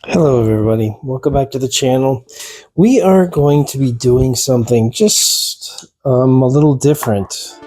Hello everybody, welcome back to the channel. We are going to be doing something just a little different.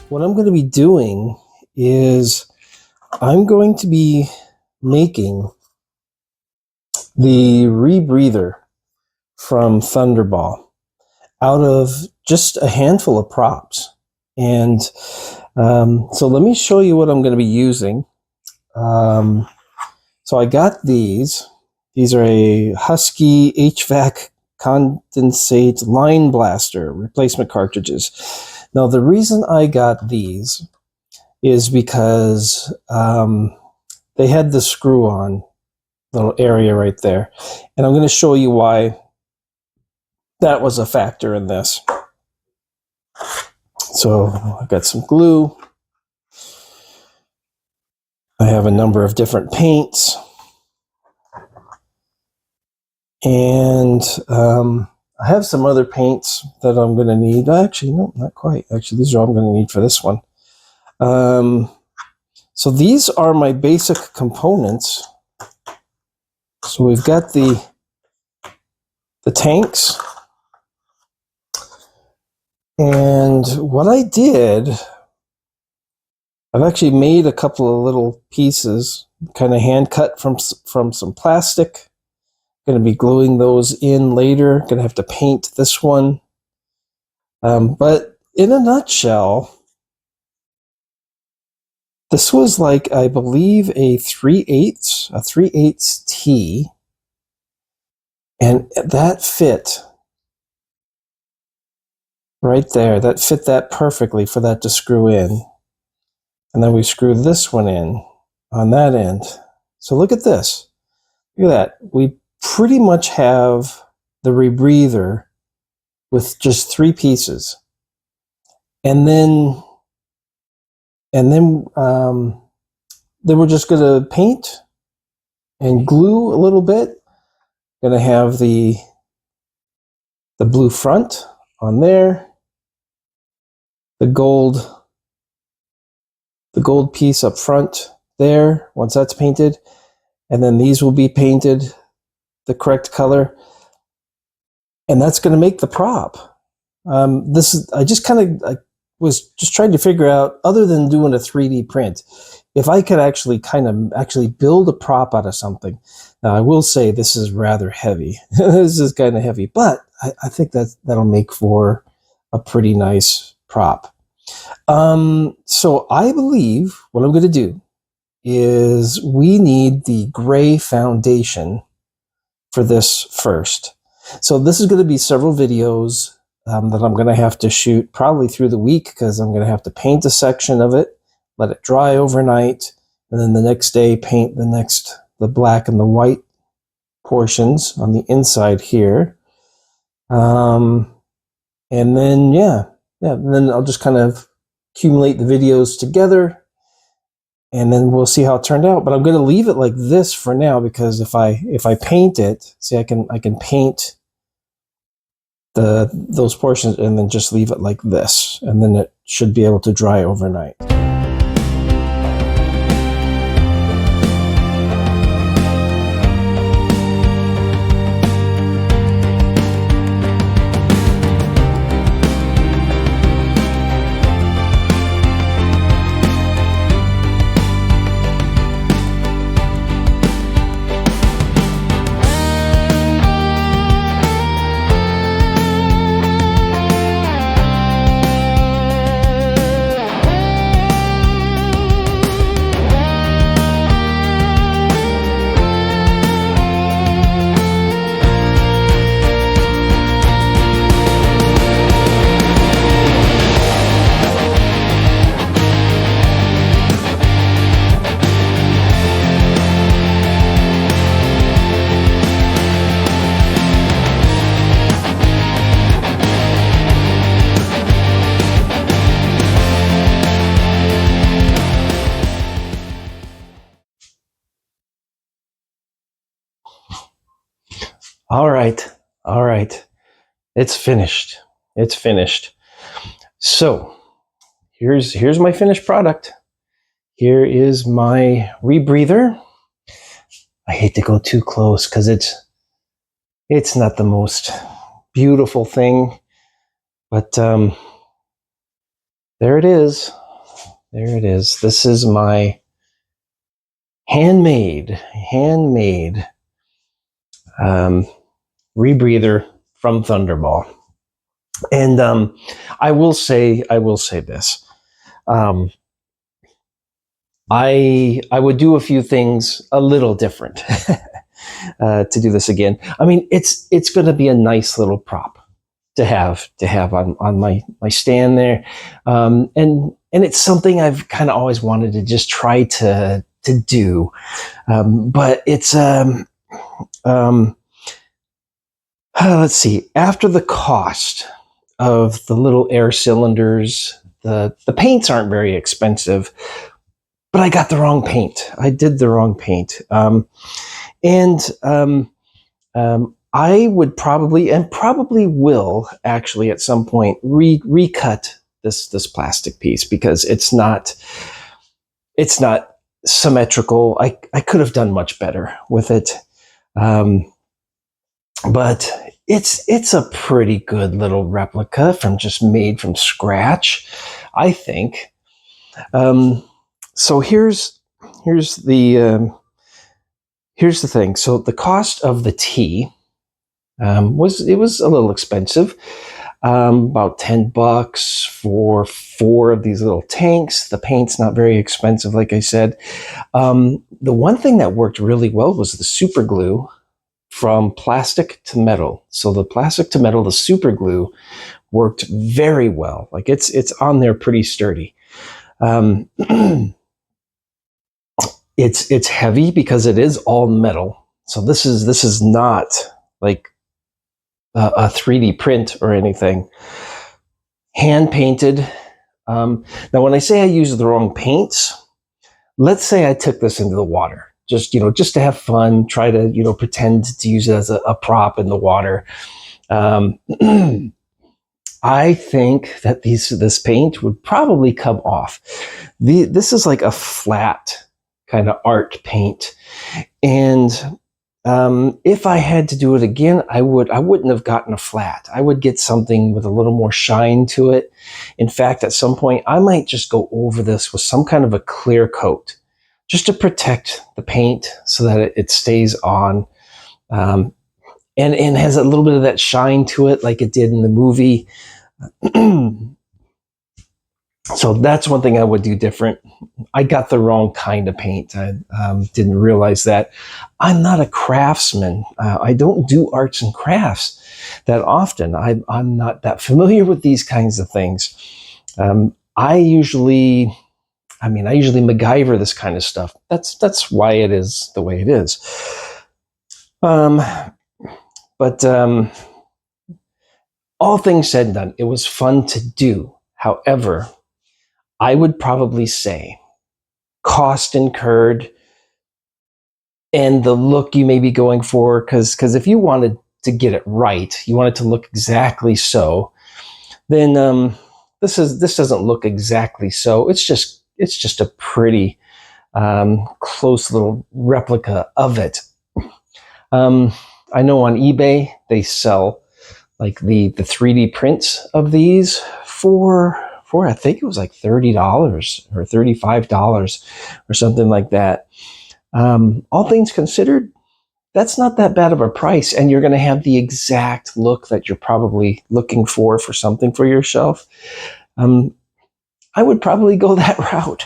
What I'm going to be doing is I'm going to be making the rebreather from Thunderball out of just a handful of props. And so let me show you what I'm going to be using. So I got these. These are a Husky HVAC condensate line blaster replacement cartridges. Now, the reason I got these is because they had the screw-on little area right there. And I'm going to show you why that was a factor in this. So I've got some glue. I have a number of different paints. And I have some other paints that I'm going to need. Actually, no, not quite. Actually, these are all I'm going to need for this one. So these are my basic components. So we've got the tanks. And what I did, I've actually made a couple of little pieces, kind of hand cut from some plastic. Going to be gluing those in later. Going to have to paint this one. But in a nutshell, this was like, I believe, a 3/8 T. And that fit right there. That fit that perfectly for that to screw in. And then we screw this one in on that end. So look at this. Look at that. We pretty much have the rebreather with just 3 pieces. And then we're just going to paint and glue a little bit. Going to have the blue front on there. The gold piece up front there once that's painted. And then these will be painted the correct color, and that's going to make the prop. I was just trying to figure out, other than doing a 3D print, if I could actually build a prop out of something. Now, I will say this is rather heavy. This is kind of heavy, but I think that'll make for a pretty nice prop. So I believe what I'm going to do is we need the gray foundation for this first. So this is going to be several videos that I'm going to have to shoot probably through the week, because I'm going to have to paint a section of it, let it dry overnight, and then the next day paint the black and the white portions on the inside here. And then then I'll just kind of accumulate the videos together, and then we'll see how it turned out. But I'm going to leave it like this for now, because if I paint it, see, I can paint those portions and then just leave it like this, and then it should be able to dry overnight. All right. All right. It's finished. It's finished. So here's my finished product. Here is my rebreather. I hate to go too close because it's not the most beautiful thing, but there it is. There it is. This is my handmade um, rebreather from Thunderball. And I will say this. Um, I would do a few things a little different to do this again. I mean, it's going to be a nice little prop to have on my stand there, and it's something I've kind of always wanted to just try to do, but it's let's see, after the cost of the little air cylinders, the paints aren't very expensive, but I got the wrong paint. I did the wrong paint. And I would probably will actually at some point recut this plastic piece because it's not symmetrical. I could have done much better with it. But it's a pretty good little replica made from scratch, I think. So here's the thing. So the cost of the tea was a little expensive, about $10 for 4 of these little tanks. The paint's not very expensive, like I said. The one thing that worked really well was the super glue from plastic to metal. So the plastic to metal, the super glue, worked very well. Like it's on there pretty sturdy. It's heavy because it is all metal. So this is not like a 3D print or anything. Hand painted. Now, when I say I used the wrong paints, let's say I took this into the water, just to have fun, try to pretend to use it as a prop in the water. I think that this paint would probably come off. This is like a flat kind of art paint, and if I had to do it again, I wouldn't have gotten a flat. I would get something with a little more shine to it. In fact, at some point, I might just go over this with some kind of a clear coat, just to protect the paint so that it stays on, and has a little bit of that shine to it, like it did in the movie. So that's one thing I would do different. I got the wrong kind of paint. I didn't realize that. I'm not a craftsman. I don't do arts and crafts that often. I'm not that familiar with these kinds of things. I usually MacGyver this kind of stuff. That's why it is the way it is. But all things said and done, it was fun to do. However, I would probably say cost incurred and the look you may be going for, because if you wanted to get it right, you want it to look exactly so, then this doesn't look exactly so. It's just a pretty close little replica of it. I know on eBay they sell like the 3D prints of these for I think it was like $30 or $35 or something like that. All things considered, that's not that bad of a price, and you're going to have the exact look that you're probably looking for something for your shelf. I would probably go that route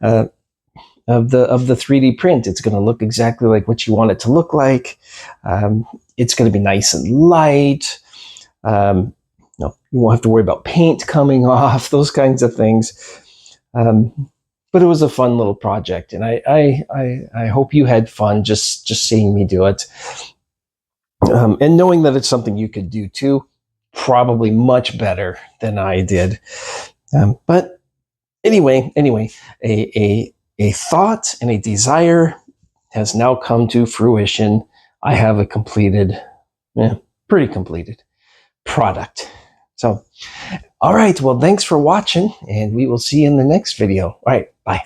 of the 3D print. It's going to look exactly like what you want it to look like. It's going to be nice and light. You won't have to worry about paint coming off, those kinds of things. But it was a fun little project, and I hope you had fun just seeing me do it, and knowing that it's something you could do too, probably much better than I did. But anyway, a thought and a desire has now come to fruition. I have a completed Yeah, pretty completed product. So, all right. Well, thanks for watching, and we will see you in the next video. All right. Bye.